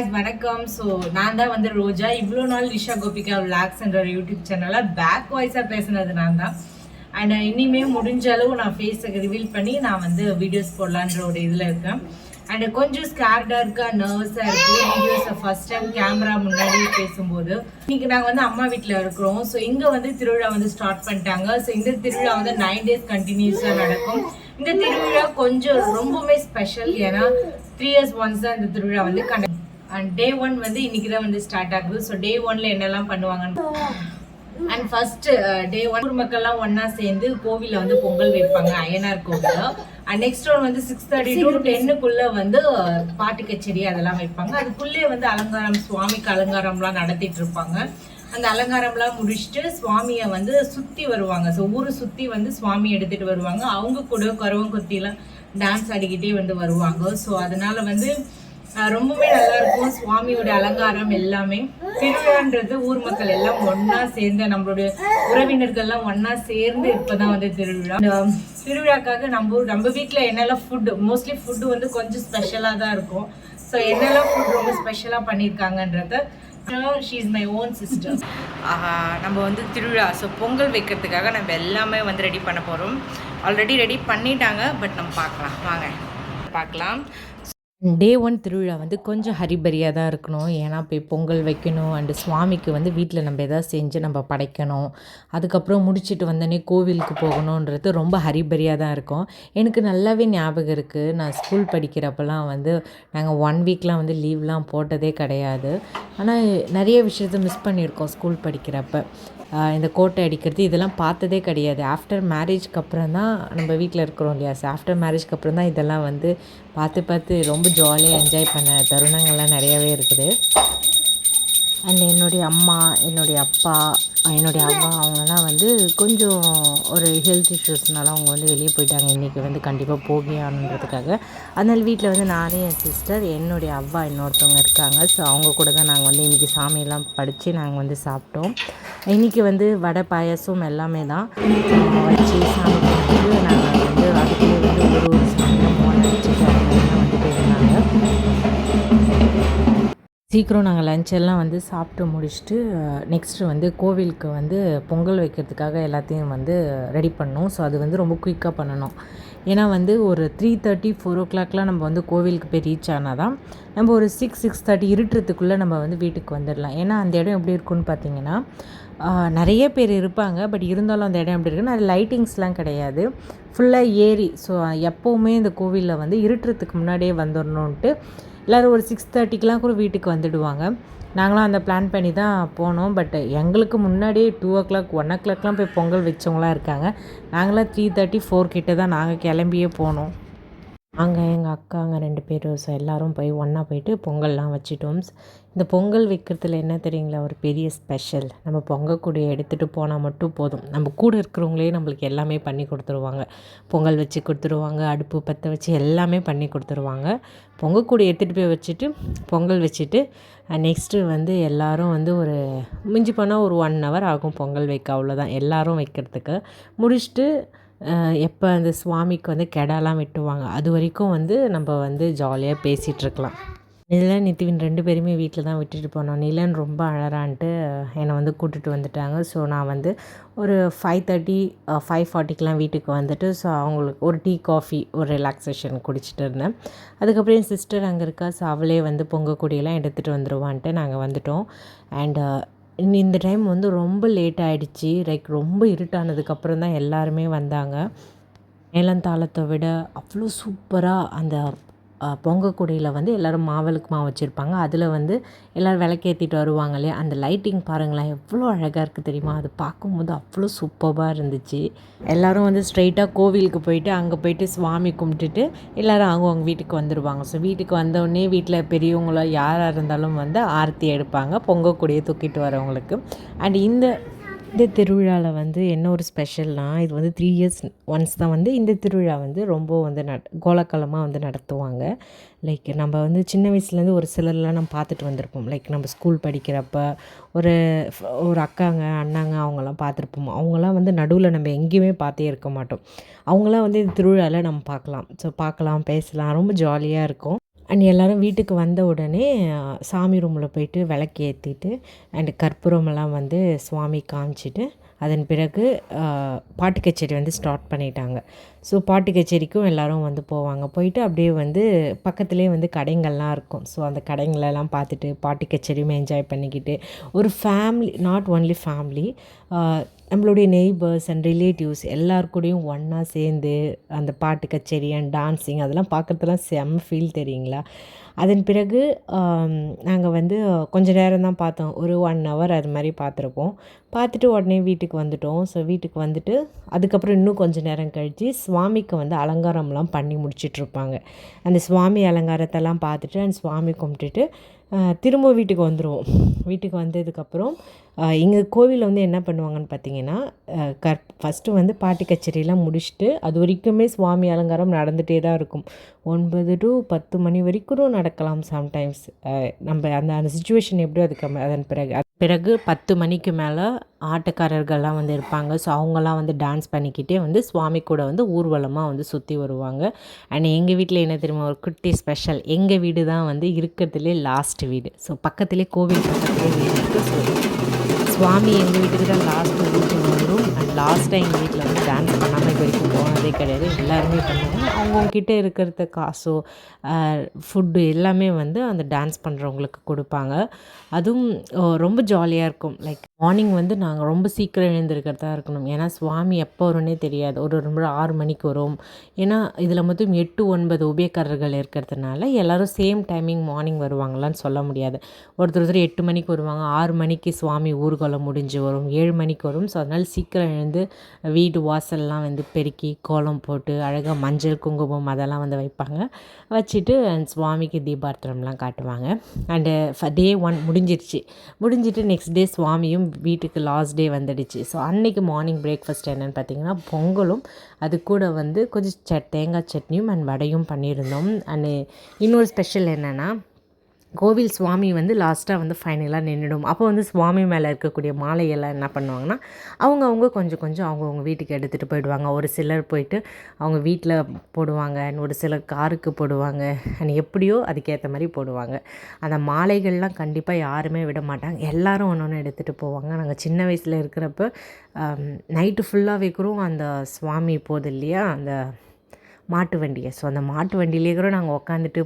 guys, வணக்கம். So நான் தான் வந்து ரோஜா. இவ்வளோ நாள் லிஷா கோபிகா விளாக்ஸ் என்ற யூடியூப் சேனலில் பேக் வாய்ஸாக பேசுனது நான் தான். அண்ட் இனிமே முடிஞ்ச அளவு நான் ஃபேஸை ரிவீல் பண்ணி நான் வந்து வீடியோஸ் போடலான்ற ஒரு இதில் இருக்கேன். அண்ட் கொஞ்சம் ஸ்கேர்டாக இருக்கா, நர்வஸாக இருக்குது. வீடியோஸை ஃபர்ஸ்ட் டைம் கேமரா முன்னாடி பேசும்போது இன்னைக்கு நாங்கள் வந்து அம்மா வீட்டில் இருக்கிறோம். ஸோ இங்கே வந்து திருவிழா வந்து ஸ்டார்ட் பண்ணிட்டாங்க. ஸோ இந்த திருவிழா வந்து 9 days கண்டினியூஸாக நடக்கும். இந்த திருவிழா கொஞ்சம் ரொம்பவுமே ஸ்பெஷல். ஏன்னா 3 years ஒன்ஸ் தான் இந்த திருவிழா வந்து அண்ட் டே 1 வந்து இன்னைக்கு தான் வந்து ஸ்டார்ட் ஆகுது. ஸோ டே 1ல என்னெல்லாம் பண்ணுவாங்கன்னு அண்ட் ஃபர்ஸ்ட் டே 1 ஊர் மக்கள்லாம் ஒன்னா சேர்ந்து கோவிலில் வந்து பொங்கல் வைப்பாங்க, அய்யனார் கோவில். அண்ட் நெக்ஸ்ட் ஒன் வந்து 6:30 to 10க்குள்ள வந்து பாட்டு கச்சேரி அதெல்லாம் வைப்பாங்க. அதுக்குள்ளே வந்து அலங்காரம், சுவாமிக்கு அலங்காரம்லாம் நடத்திட்டு இருப்பாங்க. அந்த அலங்காரம்லாம் முடிச்சுட்டு சுவாமியை வந்து சுற்றி வருவாங்க. ஸோ ஊரை சுற்றி வந்து சுவாமி எடுத்துகிட்டு வருவாங்க. அவங்க கூட கருவம் குத்திலாம் டான்ஸ் ஆடிக்கிட்டே வந்து வருவாங்க. ஸோ அதனால வந்து ரொம்பவே நல்லா இருக்கும் சுவாமியோட அலங்காரம் எல்லாமே. திருவிழான்றது ஊர் மக்கள் எல்லாம் ஒன்னா சேர்ந்து, நம்மளுடைய உறவினர்கள்லாம் ஒன்னா சேர்ந்து இப்பதான் வந்து திருவிழா. திருவிழாக்காக நம்ம வீட்டில் என்னெல்லாம் ஃபுட்டு, மோஸ்ட்லி ஃபுட்டு வந்து கொஞ்சம் ஸ்பெஷலாக தான் இருக்கும். ஸோ என்னெல்லாம் ஃபுட் ரொம்ப ஸ்பெஷலாக பண்ணியிருக்காங்கன்றத she is my own sister. நம்ம வந்து திருவிழா, ஸோ பொங்கல் வைக்கிறதுக்காக நம்ம எல்லாமே வந்து ரெடி பண்ண போகிறோம். ஆல்ரெடி ரெடி பண்ணிட்டாங்க, பட் நம்ம பார்க்கலாம். டே 1 திருவிழா வந்து கொஞ்சம் ஹரிபரியாக தான் இருக்கணும். ஏன்னா போய் பொங்கல் வைக்கணும். அண்டு சுவாமிக்கு வந்து வீட்டில் நம்ம எதாவது செஞ்சு நம்ம படைக்கணும். அதுக்கப்புறம் முடிச்சுட்டு வந்தோடனே கோவிலுக்கு போகணுன்றது ரொம்ப ஹரிபரியாக தான் இருக்கும். எனக்கு நல்லாவே ஞாபகம் இருக்குது. நான் ஸ்கூல் படிக்கிறப்பெல்லாம் வந்து நாங்கள் 1 வீக்லாம் வந்து லீவ்லாம் போட்டதே கிடையாது. ஆனால் நிறைய விஷயத்த மிஸ் பண்ணியிருக்கோம் ஸ்கூல் படிக்கிறப்ப. இந்த கோட்டை அடிக்கிறது இதெல்லாம் பார்த்ததே கிடையாது. ஆஃப்டர் மேரேஜ்க்கு அப்புறம் தான் நம்ம வீட்டில் இருக்கிறோம் இல்லையா. ஆஃப்டர் மேரேஜ்க்கு அப்புறம் தான் இதெல்லாம் வந்து பார்த்து ரொம்ப ஜாலியாக என்ஜாய் பண்ண தருணங்கள்லாம் நிறையாவே இருக்குது. அண்ட் என்னுடைய அம்மா, என்னுடைய அப்பா, என்னுடைய அம்மா அவங்கெல்லாம் வந்து கொஞ்சம் ஒரு ஹெல்த் இஷ்யூஸ்னால அவங்க வந்து வெளியே போயிட்டாங்க. இன்றைக்கி வந்து கண்டிப்பாக போகவே ஆகணுன்றதுக்காக. அதனால் வீட்டில் வந்து நானே, என் சிஸ்டர், என்னுடைய அவ்வா இன்னொருத்தவங்க இருக்காங்க. ஸோ அவங்க கூட தான் நாங்கள் வந்து இன்றைக்கி சாமியெல்லாம் படித்து நாங்கள் வந்து சாப்பிட்டோம். இன்றைக்கி வந்து வடை, பாயசம் எல்லாமே தான் வச்சு சாமி கும்பிட்டு நாங்கள் வந்து அதுக்குள்ளே வந்து ஒரு சாமியாக மோனை வச்சுட்டு அவங்க வந்துட்டு இருந்தாங்க. சீக்கிரம் நாங்கள் லஞ்செல்லாம் வந்து சாப்பிட்டு முடிச்சுட்டு நெக்ஸ்ட்டு வந்து கோவிலுக்கு வந்து பொங்கல் வைக்கிறதுக்காக எல்லாத்தையும் வந்து ரெடி பண்ணோம். ஸோ அது வந்து ரொம்ப குயிக்காக பண்ணணும். ஏன்னா வந்து ஒரு 3:30, 4 o'clockலாம் நம்ம வந்து கோவிலுக்கு போய் ரீச் ஆனால் தான் நம்ம ஒரு 6:30 இருட்டுறதுக்குள்ளே நம்ம வந்து வீட்டுக்கு வந்துடலாம். ஏன்னா அந்த இடம் எப்படி இருக்குன்னு பார்த்தீங்கன்னா, நிறைய பேர் இருப்பாங்க. பட் இருந்தாலும் அந்த இடம் எப்படி இருக்குன்னா, அது லைட்டிங்ஸ்லாம் கிடையாது, ஃபுல்லாக ஏரி. ஸோ எப்போவுமே இந்த கோவிலில் வந்து இருட்டுறதுக்கு முன்னாடியே வந்துடணுன்ட்டு எல்லோரும் ஒரு 6:30க்கெலாம் கூட வீட்டுக்கு வந்துடுவாங்க. நாங்களாம் அந்த பிளான் பண்ணி தான் போனோம். பட் எங்களுக்கு முன்னாடியே 2 o'clock, 1 o'clockலாம் போய் பொங்கல் வச்சவங்களாம் இருக்காங்க. நாங்களாம் 3:30, 4 கிட்ட தான் நாங்கள் கிளம்பியே போனோம். நாங்கள், எங்கள் அக்காங்க 2 பேரும் ஸோ எல்லோரும் போய் ஒன்றா போயிட்டு பொங்கல்லாம் வச்சுட்டோம். இந்த பொங்கல் வைக்கிறதுல என்ன தெரியுங்களா, ஒரு பெரிய ஸ்பெஷல். நம்ம பொங்கக்கூடிய எடுத்துகிட்டு போனால் மட்டும் போதும், நம்ம கூட இருக்கிறவங்களே நம்மளுக்கு எல்லாமே பண்ணி கொடுத்துருவாங்க. பொங்கல் வச்சு கொடுத்துருவாங்க, அடுப்பு பற்ற வச்சு எல்லாமே பண்ணி கொடுத்துருவாங்க. பொங்கக்கூடை எடுத்துகிட்டு போய் வச்சுட்டு பொங்கல் வச்சுட்டு நெக்ஸ்ட்டு வந்து எல்லோரும் வந்து ஒரு மிஞ்சி போனால் ஒரு 1 hour ஆகும் பொங்கல் வைக்க, அவ்வளோதான் எல்லோரும் வைக்கிறதுக்கு. முடிச்சுட்டு எப்போ அந்த சுவாமிக்கு வந்து கெடாலாம் வெட்டுவாங்க, அது வரைக்கும் வந்து நம்ம வந்து ஜாலியாக பேசிகிட்ருக்கலாம். நிலன், நித்திவின் 2 பேருமே வீட்டில் தான் விட்டுட்டு போனோம். நிலன் ரொம்ப அழறான்ட்டு என்னை வந்து கூட்டிகிட்டு வந்துட்டாங்க. ஸோ நான் வந்து ஒரு 5:30, 5:40க்கெலாம் வீட்டுக்கு வந்துட்டு ஸோ அவங்களுக்கு ஒரு டீ, காஃபி, ஒரு ரிலாக்ஸேஷன் குடிச்சிட்டு இருந்தேன். அதுக்கப்புறம் என் சிஸ்டர் அங்கே இருக்கா. ஸோ அவளே வந்து பொங்கக்கூடியெல்லாம் எடுத்துகிட்டு வந்துடுவான்ட்டு நாங்கள் வந்துவிட்டோம். அண்டு இந்த டைம் வந்து ரொம்ப லேட் ஆகிடுச்சி. ரொம்ப இருட்டானதுக்கப்புறம் தான் எல்லாருமே வந்தாங்க. மேளந்தாளத்தை விட அவ்வளோ சூப்பராக அந்த பொங்கக்கூடையில் வந்து எல்லோரும் மாவிளக்கு மாவு வச்சுருப்பாங்க. அதில் வந்து எல்லோரும் விளக்கேற்றிட்டு வருவாங்க இல்லையா, அந்த லைட்டிங் பாருங்களேன் எவ்வளோ அழகாக இருக்குது தெரியுமா. அது பார்க்கும்போது அவ்வளோ சூப்பராக இருந்துச்சு. எல்லோரும் வந்து ஸ்ட்ரெயிட்டாக கோவிலுக்கு போயிட்டு அங்கே போயிட்டு சுவாமி கும்பிட்டுட்டு எல்லோரும் அவங்க வீட்டுக்கு வந்துடுவாங்க. ஸோ வீட்டுக்கு வந்தோடனே வீட்டில் பெரியவங்களோ யாராக இருந்தாலும் வந்து ஆரத்தி எடுப்பாங்க பொங்கக்கூடையை தூக்கிட்டு வரவங்களுக்கு. அண்ட் இந்த திருவிழாவில் வந்து என்ன ஒரு ஸ்பெஷல்னால், இது வந்து 3 years ஒன்ஸ் தான் வந்து இந்த திருவிழா வந்து ரொம்ப வந்து கோலாகலமாக வந்து நடத்துவாங்க. லைக் நம்ம வந்து சின்ன வயசுலேருந்து ஒரு சிலர்லாம் நம்ம பார்த்துட்டு வந்திருப்போம். லைக் நம்ம ஸ்கூல் படிக்கிறப்ப ஒரு அக்காங்க, அண்ணாங்க அவங்கெல்லாம் பார்த்துருப்போம். அவங்களாம் வந்து நடுவில் நம்ம எங்கேயுமே பார்த்தே இருக்க மாட்டோம். அவங்களாம் வந்து இந்த திருவிழாவில் நம்ம பார்க்கலாம். ஸோ பார்க்கலாம், பேசலாம், ரொம்ப ஜாலியாக இருக்கும். அண்ட் எல்லோரும் வீட்டுக்கு வந்த உடனே சாமி ரூமில் போயிட்டு விளக்கு ஏற்றிட்டு அண்டு கற்பூரமெல்லாம் வந்து சுவாமி காமிச்சிட்டு அதன் பிறகு பாட்டு கச்சேரி வந்து ஸ்டார்ட் பண்ணிட்டாங்க. ஸோ பாட்டு கச்சேரிக்கும் எல்லோரும் வந்து போவாங்க. போயிட்டு அப்படியே வந்து பக்கத்துலேயே வந்து கடைங்கள்லாம் இருக்கும். ஸோ அந்த கடைங்களெல்லாம் பார்த்துட்டு பாட்டு கச்சேரியும் என்ஜாய் பண்ணிக்கிட்டு ஒரு ஃபேமிலி, நாட் ஒன்லி ஃபேமிலி, நம்மளுடைய நெய்பர்ஸ் அண்ட் ரிலேட்டிவ்ஸ் எல்லாருக்கூடையும் ஒன்றா சேர்ந்து அந்த பாட்டு கச்சேரி அண்ட் டான்ஸிங் அதெல்லாம் பார்க்குறதுலாம் செம்ம ஃபீல் தெரியுங்களா. அதன் பிறகு நாங்கள் வந்து கொஞ்சம் நேரம் தான் பார்த்தோம். ஒரு 1 ஹவர் அது மாதிரி பார்த்துருப்போம். பார்த்துட்டு உடனே வீட்டுக்கு வந்துவிட்டோம். ஸோ வீட்டுக்கு வந்துட்டு அதுக்கப்புறம் இன்னும் கொஞ்சம் நேரம் கழித்து சுவாமிக்கு வந்து அலங்காரம்லாம் பண்ணி முடிச்சிட்ருப்பாங்க. அந்த சுவாமி அலங்காரத்தெல்லாம் பார்த்துட்டு அண்ட் சுவாமி கும்பிட்டுட்டு திரும்ப வீட்டுக்கு வந்துடுவோம். வீட்டுக்கு வந்ததுக்கப்புறம் எங்கள் கோவிலில் வந்து என்ன பண்ணுவாங்கன்னு பார்த்தீங்கன்னா, ஃபஸ்ட்டு வந்து பாட்டு கச்சேரியெல்லாம் முடிச்சுட்டு அது வரைக்குமே சுவாமி அலங்காரம் நடந்துகிட்டே தான் இருக்கும். 9 to 10 மணி வரைக்கும் நடக்கலாம் சம்டைம்ஸ். நம்ம அந்த அந்த சுச்சுவேஷன் எப்படியோ அதன் பிறகு 10 மணிக்கு மேலே ஆட்டக்காரர்கள்லாம் வந்து இருப்பாங்க. ஸோ அவங்கெல்லாம் வந்து டான்ஸ் பண்ணிக்கிட்டே வந்து சுவாமி கூட வந்து ஊர்வலமாக வந்து சுற்றி வருவாங்க. அண்ட் எங்கள் வீட்டில் என்ன தெரியுமா ஒரு குட்டி ஸ்பெஷல், எங்கள் வீடு தான் வந்து இருக்கிறதுலே லாஸ்ட் வீடு. ஸோ பக்கத்துலேயே கோவில் பக்கத்துலேயே வீடு இருக்குது. ஸோ சுவாமி எங்கள் வீட்டுக்கு தான் லாஸ்ட் வீட்டுக்கு வரும். அண்ட் லாஸ்ட்டாக எங்கள் வீட்டில் வந்து டான்ஸ் பண்ணாமல் இது வரைக்கும் போனதே கிடையாது. எல்லாருமே பண்ணுவாங்க. அவங்கக்கிட்ட இருக்கிறத காசோ ஃபுட்டு எல்லாமே வந்து அந்த டான்ஸ் பண்ணுறவங்களுக்கு கொடுப்பாங்க. அதுவும் ரொம்ப ஜாலியாக இருக்கும். லைக் மார்னிங் வந்து நாங்கள் ரொம்ப சீக்கிரம் எழுந்திருக்கிறதா இருக்கணும். ஏன்னா சுவாமி எப்போ வரும்னே தெரியாது. ஒரு முறை 6 மணிக்கு வரும். ஏன்னா இதில் மொத்தம் 8, 9 உபயக்காரர்கள் இருக்கிறதுனால எல்லோரும் சேம் டைமிங் மார்னிங் வருவாங்களான்னு சொல்ல முடியாது. ஒருத்தர் 8 மணிக்கு வருவாங்க, 6 மணிக்கு சுவாமி ஊர்வலம் முடிஞ்சு வரும், 7 மணிக்கு வரும். ஸோ அதனால் சீக்கிரம் எழுந்து வீடு வாசல்லாம் வந்து பெருக்கி கோலம் போட்டு அழகாக மஞ்சள் குங்குமம் அதெல்லாம் வந்து வைப்பாங்க. வச்சுட்டு சுவாமிக்கு தீபார்த்தனம்லாம் காட்டுவாங்க. அண்டு டே 1 முடிஞ்சிட்டு நெக்ஸ்ட் டே சுவாமியும் வீட்டுக்கு லாஸ்ட் டே வந்துடுச்சு. ஸோ அன்றைக்கி மார்னிங் பிரேக்ஃபாஸ்ட் என்னென்னு பார்த்தீங்கன்னா பொங்கலும் அது கூட வந்து கொஞ்சம் தேங்காய் சட்னியும் அண்ட் வடையும் பண்ணியிருந்தோம். அண்டு இன்னொரு ஸ்பெஷல் என்னென்னா, கோவில் சுவாமி வந்து லாஸ்ட்டாக வந்து ஃபைனலாக நின்றுடும். அப்போ வந்து சுவாமி மேலே இருக்கக்கூடிய மாலையெல்லாம் என்ன பண்ணுவாங்கன்னா அவங்க கொஞ்சம் அவங்கவுங்க வீட்டுக்கு எடுத்துகிட்டு போயிடுவாங்க. ஒரு சிலர் போயிட்டு அவங்க வீட்டில் போடுவாங்க, ஒரு சிலர் காருக்கு போடுவாங்க, அண்ட் எப்படியோ அதுக்கேற்ற மாதிரி போடுவாங்க. அந்த மாலைகள்லாம் கண்டிப்பாக யாருமே விட மாட்டாங்க. எல்லோரும் ஒன்று எடுத்துகிட்டு போவாங்க. நாங்கள் சின்ன வயசில் இருக்கிறப்ப நைட்டு ஃபுல்லாக வைக்கிறோம் அந்த சுவாமி போகுது இல்லையா அந்த மாட்டு வண்டியை. ஸோ அந்த மாட்டு வண்டியிலே கூட நாங்கள் உட்காந்துட்டு